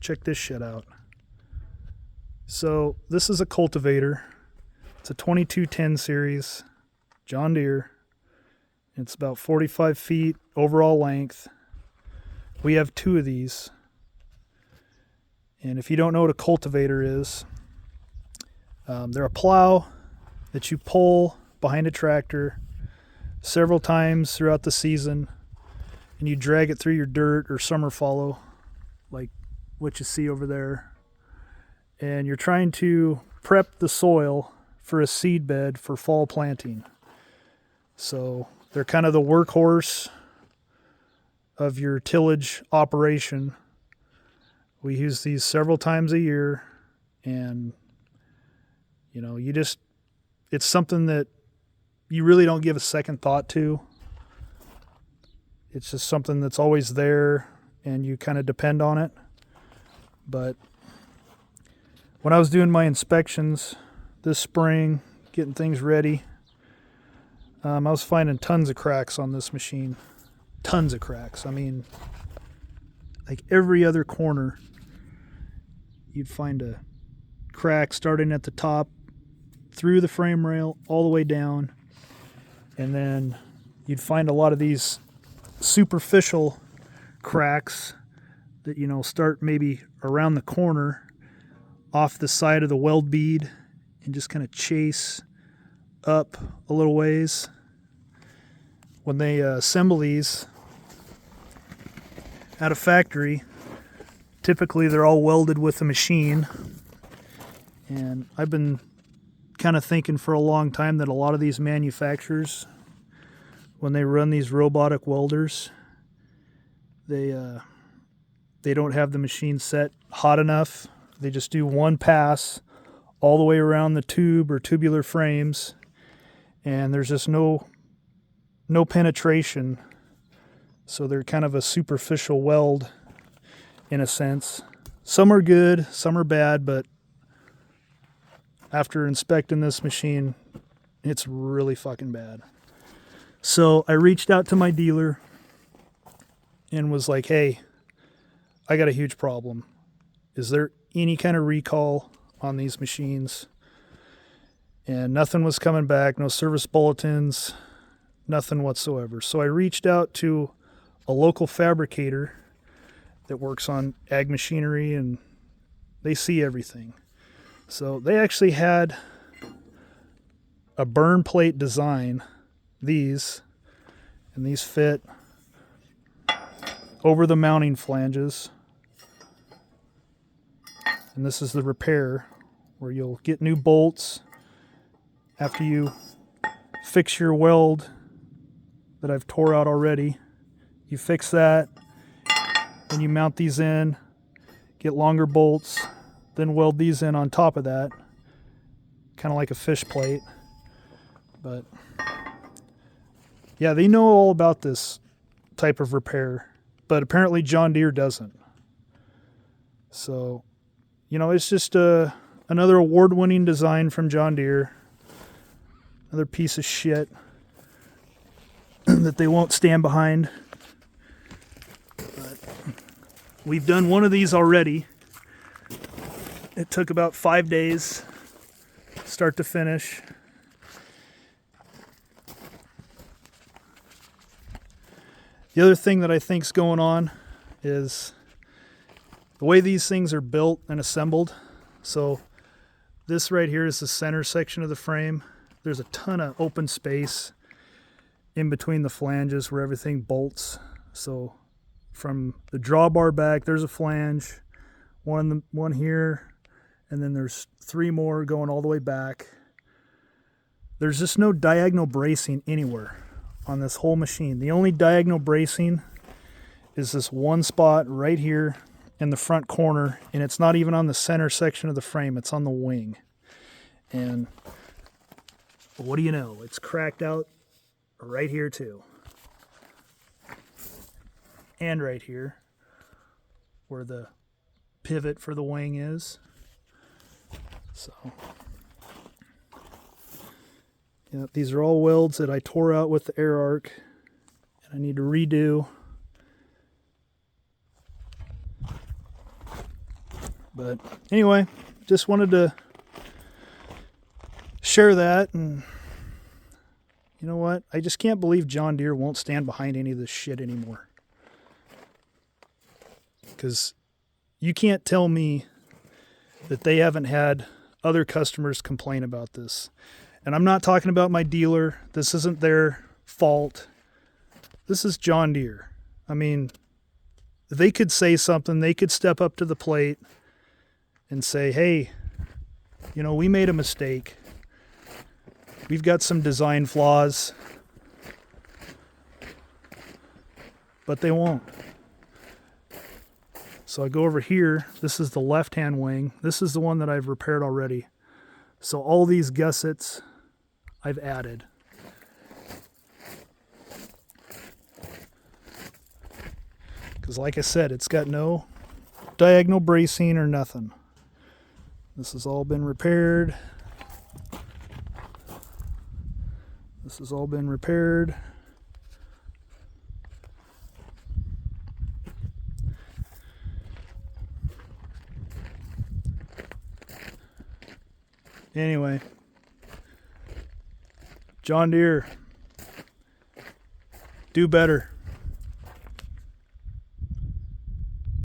check this shit out. So this is a cultivator. It's a 2210 series, John Deere. It's about 45 feet overall length. We have 2 of these. And if you don't know what a cultivator is, they're a plow that you pull behind a tractor several times throughout the season, and you drag it through your dirt or summer fallow, like what you see over there. And you're trying to prep the soil for a seed bed for fall planting. So they're kind of the workhorse of your tillage operation. We use these several times a year, and you know, it's something that you really don't give a second thought to. It's just something that's always there, and you kind of depend on it. But when I was doing my inspections this spring, getting things ready, I was finding tons of cracks on this machine. Tons of cracks. I mean, like every other corner, you'd find a crack starting at the top, through the frame rail, all the way down. And then you'd find a lot of these superficial cracks that, you know, start maybe around the corner off the side of the weld bead and just kind of chase up a little ways. When they assemble these at a factory, typically they're all welded with a machine. And I've been kind of thinking for a long time that a lot of these manufacturers, when they run these robotic welders, they don't have the machine set hot enough. They just do one pass all the way around the tube or tubular frames, and there's just no penetration. So they're kind of a superficial weld in a sense. Some are good, some are bad, but after inspecting this machine, it's really fucking bad. So I reached out to my dealer and was like, hey, I got a huge problem. Is there any kind of recall on these machines? And nothing was coming back, no service bulletins, nothing whatsoever. So I reached out to a local fabricator that works on ag machinery, and they see everything. So they actually had a burn plate design, and these fit over the mounting flanges. And this is the repair, where you'll get new bolts after you fix your weld that I've tore out already. You fix that, then you mount these in, get longer bolts, then weld these in on top of that, kind of like a fish plate. But yeah, they know all about this type of repair, but apparently John Deere doesn't. So, you know, it's just another award-winning design from John Deere, another piece of shit that they won't stand behind. But we've done one of these already. It took about 5 days, start to finish. The other thing that I think's going on is the way these things are built and assembled. So this right here is the center section of the frame. There's a ton of open space in between the flanges where everything bolts. So from the drawbar back, there's a flange, one here, and then there's 3 more going all the way back. There's just no diagonal bracing anywhere on this whole machine. The only diagonal bracing is this one spot right here in the front corner, and it's not even on the center section of the frame, it's on the wing. And what do you know? It's cracked out right here too. And right here, where the pivot for the wing is. So, yeah, these are all welds that I tore out with the air arc, and I need to redo. But anyway, just wanted to share that. And you know what? I just can't believe John Deere won't stand behind any of this shit anymore. Because you can't tell me that they haven't had other customers complain about this. And I'm not talking about my dealer. This isn't their fault. This is John Deere. I mean, they could say something. They could step up to the plate and say, hey, you know, we made a mistake. We've got some design flaws. But they won't. So I go over here. This is the left-hand wing. This is the one that I've repaired already. So all these gussets I've added. Because like I said, it's got no diagonal bracing or nothing. This has all been repaired. This has all been repaired. Anyway, John Deere, do better.